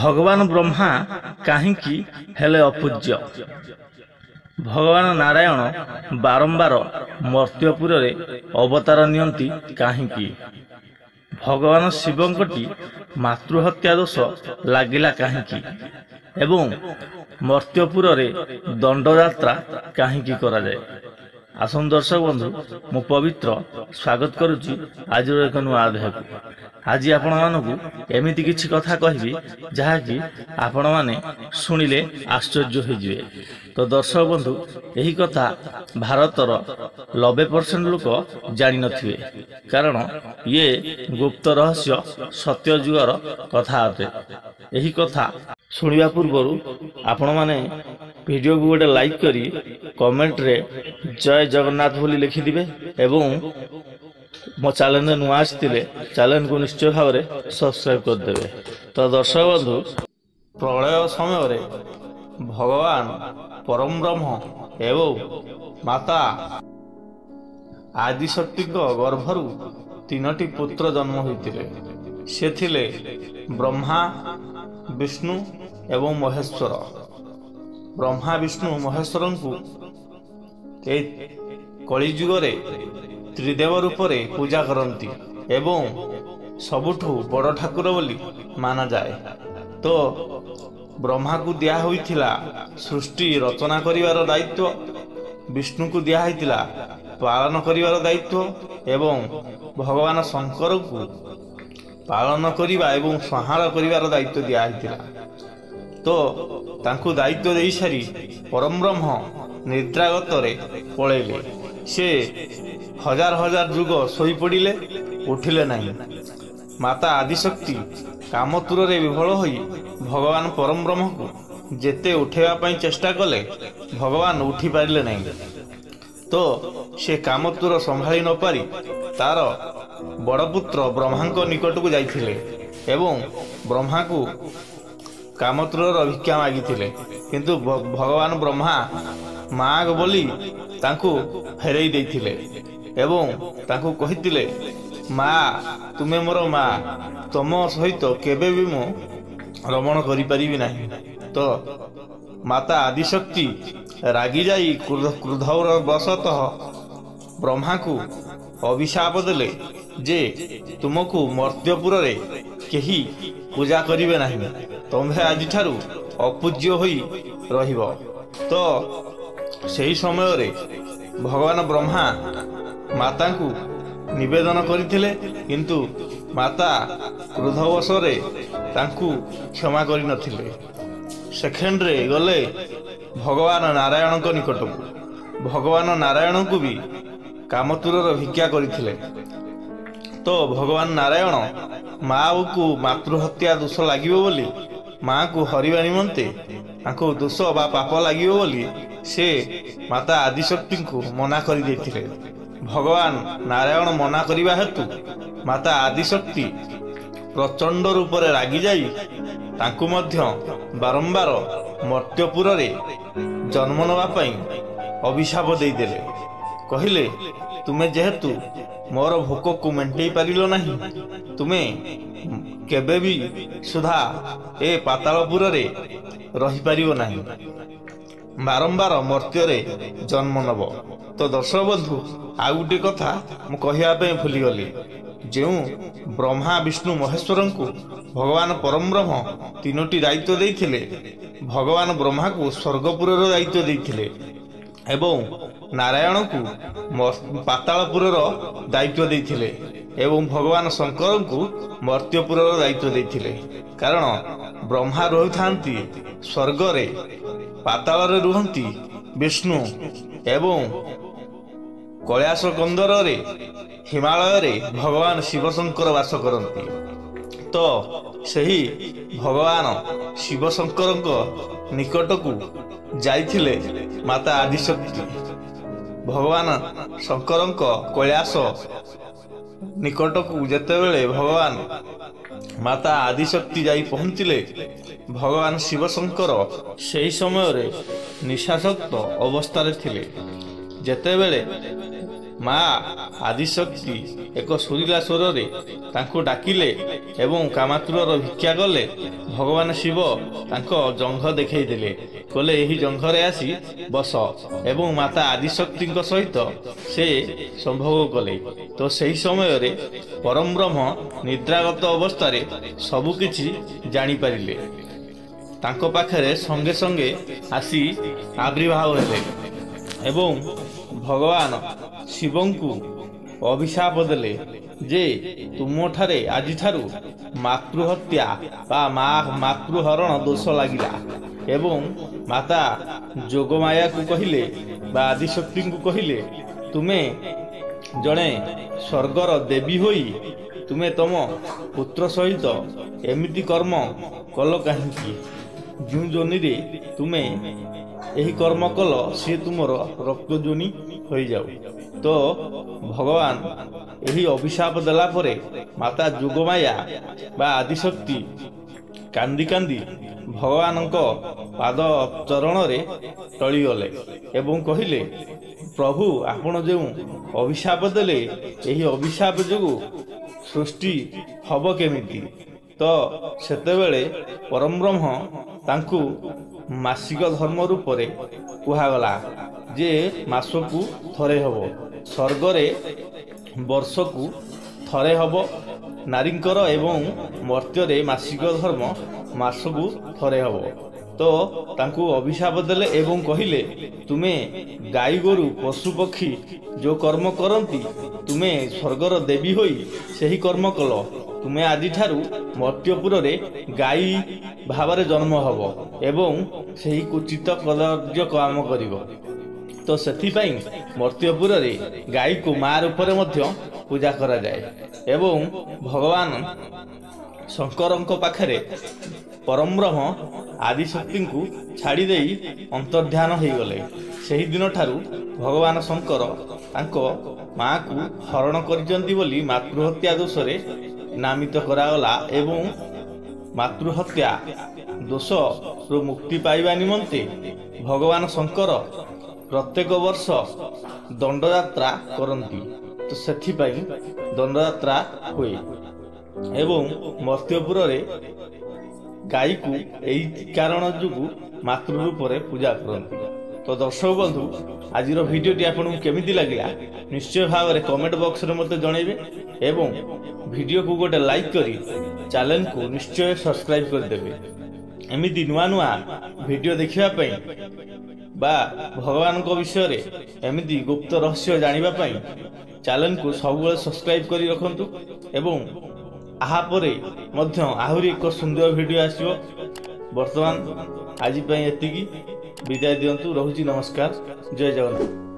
भगवान ब्रह्मा काहींकी हेले अपूज्य। भगवान नारायण बारंबार मर्त्यपुर रे अवतार नियंती काहींकी। भगवान शिवंकटी मातृहत्या दोष लागिला काहींकी एवं मर्त्यपुर रे दंडयात्रा काहींकी करा जाए। आसन दर्शक बंधु मु पवित्र स्वागत करुच्ची आज एक नुआ अध्याय को। आज आपण मानकु एमिति किछि कथा कहबी जहाँकि आपण माने शुणिले आश्चर्य होइजिवे। तो दर्शक बंधु यही कथा भारतर 90% लोक जानि नथिवे, कारण ये गुप्त रहस्य सत्य जुगर कथा अटे। यही कथा शुणिबा पूर्वरु आपण माने वीडियो को गोटे लाइक करी कमेंट रे जय जगन्नाथ बोली लिखि दिबे एवं मो चैनल में नुआ आसते चैनल को निश्चय भाव में सब्सक्राइब करदे। तो दर्शक बंधु प्रलय समय रे भगवान परम ब्रह्म एवं माता आदिशक्ति गर्भरु 3टी पुत्र जन्म होते। से थिले ब्रह्मा विष्णु एवं महेश्वर। ब्रह्मा विष्णु महेश्वर को कलिजुगे त्रिदेव रूप रे पूजा करती एवं सबुठु बड़ ठाकुर बोली माना जाए। तो ब्रह्मा को दिया होइथिला सृष्टि रचना करिवार दायित्व, विष्णु को दिया होइथिला पालन करिवार दायित्व एवं भगवान शंकर को पालन करिवा एवं संहार करिवार दायित्व दिया होइथिला। तो तांकु दायित्व देई सारी परम ब्रह्म निद्रागत रे पळेले। से हजार हजार जुग सोई पड़िले, उठिले नहीं। माता आदिशक्ति कामतुर रे विफल होई भगवान परम ब्रह्म को जेते उठेवा पई चेष्टा कले भगवान उठी पारिले नहीं। तो से कामतुर संभाली न पारी तार बड़ पुत्र ब्रह्मा निकट को जाइथिले एवं ब्रह्मा को कामतुर भिक्षा मागिथिले, किंतु भगवान ब्रह्मा माग बोली तांकु फेरई देइथिले एवं तांकु कहिथिले, माँ तुमे मोर माँ, तुम सहित केबे भी मु रमण करि परिबि नाही। तो माता आदिशक्ति रागी जाई क्रोधर वशतः ब्रह्मा को अभिशाप देले जे तुमको मर्त्यपुर रे केही पूजा करिवे नाही, तुम्हें आज ठारू अपूज्य होई रहिबो। तो सही समय रे भगवान ब्रह्मा माता को निवेदन करथिले, किंतु माता क्रोधवश रे तांकु क्षमा करि नथिले। सेकेंड रे गले भगवान नारायण को निकट को। भगवान नारायण को भी कामतुर भिक्षा करथिले। तो भगवान नारायण माँ को मातृहत्या दोष लागिबो बोली माँ को हरिबा निमंते तांको दोष बा पाप लागिबो बोली से माता आदिशक्ति को मना करि देथिले। भगवान नारायण मना करिबा हेतु माता आदिशक्ति प्रचंड रूप रे रागी जाई तांको मध्य बारंबार मर्त्यपुर रे जन्म नवा पई अभिशाप देई देले। कहिले, तुमे जेहेतु मोर भोक को मेंटेई पारिलो नहीं, तुमे केबे भी सुधा ए पातालपुर रे रही पारिबो नहीं, बारंबार मर्त्य रे जन्म नब। तो दर्शक बंधु आ गोटे कथा मु कहिबा भूली गली, जो ब्रह्मा विष्णु महेश्वर को भगवान परम ब्रह्म 3टी दायित्व देइथिले। भगवान ब्रह्मा को स्वर्गपुर दायित्व देइथिले एवं नारायण को पातालपुर दायित्व देइथिले एवं भगवान शंकर को मर्त्यपुर दायित्व देइथिले। कारण ब्रह्मा रहुथांती स्वर्ग रे, पाताल रे रुहंती विष्णु एवं कैलाश कंदर रे हिमालय रे भगवान शिवशंकर वास करती। तो सही भगवान शिवशंकर निकट को जाइथिले माता आदिशक्ति। भगवान शंकर कैलाश निकट को जेतेबेले भगवान माता आदिशक्ति जाई पहुंचिले, भगवान शिवशंकर सही समय रे निशासक्त अवस्था रे थिले। जेतेबेले माँ ଆଦିଶକ୍ତି ଏକ ସୁରିଲା ସ୍ୱରରେ ତାଙ୍କୁ ଡାକିଲେ ଏବଂ କାମାତୁରର ଭିକ୍ଷା କଲେ। ଭଗବାନ ଶିବ ତାଙ୍କ ଜଙ୍ଘ ଦେଖାଇଦେଲେ, କହିଲେ ଏହି ଜଙ୍ଘରେ ଆସି ବସ ଏବଂ ମାତା ଆଦିଶକ୍ତିଙ୍କ ସହିତ ସେ ସମ୍ଭୋଗ କଲେ। ତ ସେହି ସମୟରେ ପରମ ବ୍ରହ୍ମ ନିଦ୍ରାଗତ ଅବସ୍ଥାରେ ସବୁକିଛି ଜାଣିପାରିଲେ। ତାଙ୍କ ପାଖରେ ସଙ୍ଗେ ସଙ୍ଗେ ଆସି ଆବିର୍ଭାବ ହେଲେ ଏବଂ ଭଗବାନ ଶିବଙ୍କୁ ଅଭିଶାପ ଦେଲେ ଯେ ତୁମଠାରେ ଆଜିଠାରୁ ମାତୃହତ୍ୟା ବା ମାତୃହରଣ ଦୋଷ ଲାଗିଲା। ଏବଂ ମାତା ଯୋଗମାୟାକୁ କହିଲେ ବା ଆଦିଶକ୍ତିଙ୍କୁ କହିଲେ, ତୁମେ ଜଣେ ସ୍ୱର୍ଗର ଦେବୀ ହୋଇ ତୁମେ ତମ ପୁତ୍ର ସହିତ ଏମିତି କର୍ମ କଲ କାହିଁକି? ଯେଉଁ ଯୋନିରେ ତୁମେ ଏହି କର୍ମ କଲ ସିଏ ତୁମର ରକ୍ତ ଯୋନି ହୋଇଯାଉ। ତ ଭଗବାନ ଏହି ଅଭିଶାପ ଦେଲା ପରେ ମାତା ଯୋଗମାୟା ବା ଆଦିଶକ୍ତି କାନ୍ଦି କାନ୍ଦି ଭଗବାନଙ୍କ ପାଦ ଚରଣରେ ଟଳିଗଲେ ଏବଂ କହିଲେ, ପ୍ରଭୁ ଆପଣ ଯେଉଁ ଅଭିଶାପ ଦେଲେ ଏହି ଅଭିଶାପ ଯୋଗୁଁ ସୃଷ୍ଟି ହବ କେମିତି? ତ ସେତେବେଳେ ପରମ ବ୍ରହ୍ମ ତାଙ୍କୁ ମାସିକ ଧର୍ମ ରୂପରେ କୁହାଗଲା ଯେ ମାସକୁ ଥରେ ହେବ, ସ୍ୱର୍ଗରେ ବର୍ଷକୁ ଥରେ ହେବ ନାରୀଙ୍କର ଏବଂ ମର୍ତ୍ତ୍ୟରେ ମାସିକ ଧର୍ମ ମାସକୁ ଥରେ ହେବ। ତ ତାଙ୍କୁ ଅଭିଶାପ ଦେଲେ ଏବଂ କହିଲେ, ତୁମେ ଗାଈ ଗୋରୁ ପଶୁ ପକ୍ଷୀ ଯେଉଁ କର୍ମ କରନ୍ତି ତୁମେ ସ୍ୱର୍ଗର ଦେବୀ ହୋଇ ସେହି କର୍ମ କଲ। ତୁମେ ଆଜିଠାରୁ ମର୍ତ୍ତ୍ୟପୁରରେ ଗାଈ ଭାବରେ ଜନ୍ମ ହେବ ଏବଂ ସେହି କୁଚିତ କଦର୍ଯ୍ୟ କାମ କରିବ। ତ ସେଥିପାଇଁ ମର୍ତ୍ତ୍ୟପୁରରେ ଗାଈକୁ ମା ରୂପରେ ମଧ୍ୟ ପୂଜା କରାଯାଏ। ଏବଂ ଭଗବାନ ଶଙ୍କରଙ୍କ ପାଖରେ ପରମ ବ୍ରହ୍ମ ଆଦିଶକ୍ତିଙ୍କୁ ଛାଡ଼ି ଦେଇ ଅନ୍ତର୍ଧ୍ୟାନ ହୋଇଗଲେ। ସେହି ଦିନଠାରୁ ଭଗବାନ ଶଙ୍କର ତାଙ୍କ ମାଆକୁ ହରଣ କରିଛନ୍ତି ବୋଲି ମାତୃହତ୍ୟା ଦୋଷରେ ନାମିତ କରାଗଲା ଏବଂ ମାତୃହତ୍ୟା ଦୋଷରୁ ମୁକ୍ତି ପାଇବା ନିମନ୍ତେ ଭଗବାନ ଶଙ୍କର ପ୍ରତ୍ୟେକ ବର୍ଷ ଦଣ୍ଡଯାତ୍ରା କରନ୍ତି। ତ ସେଥିପାଇଁ ଦଣ୍ଡଯାତ୍ରା ହୁଏ ଏବଂ ମର୍ତ୍ତ୍ୟପୁରରେ ଗାଈକୁ ଏହି କାରଣ ଯୋଗୁଁ ମାତୃ ରୂପରେ ପୂଜା କରନ୍ତି। ତ ଦର୍ଶକ ବନ୍ଧୁ, ଆଜିର ଭିଡ଼ିଓଟି ଆପଣଙ୍କୁ କେମିତି ଲାଗିଲା ନିଶ୍ଚୟ ଭାବରେ କମେଣ୍ଟ ବକ୍ସରେ ମୋତେ ଜଣାଇବେ ଏବଂ ଭିଡ଼ିଓକୁ ଗୋଟେ ଲାଇକ୍ କରି ଚ୍ୟାନେଲକୁ ନିଶ୍ଚୟ ସବସ୍କ୍ରାଇବ୍ କରିଦେବେ। ଏମିତି ନୂଆ ନୂଆ ଭିଡ଼ିଓ ଦେଖିବା ପାଇଁ ବା ଭଗବାନଙ୍କ ବିଷୟରେ ଏମିତି ଗୁପ୍ତ ରହସ୍ୟ ଜାଣିବା ପାଇଁ ଚ୍ୟାନେଲକୁ ସବୁବେଳେ ସବସ୍କ୍ରାଇବ୍ କରି ରଖନ୍ତୁ ଏବଂ ଆହାପରେ ମଧ୍ୟ ଆହୁରି ଏକ ସୁନ୍ଦର ଭିଡ଼ିଓ ଆସିବ। ବର୍ତ୍ତମାନ ଆଜି ପାଇଁ ଏତିକି, ବିଦାୟ ଦିଅନ୍ତୁ। ରହୁଛି, ନମସ୍କାର, ଜୟ ଜଗନ୍ନାଥ।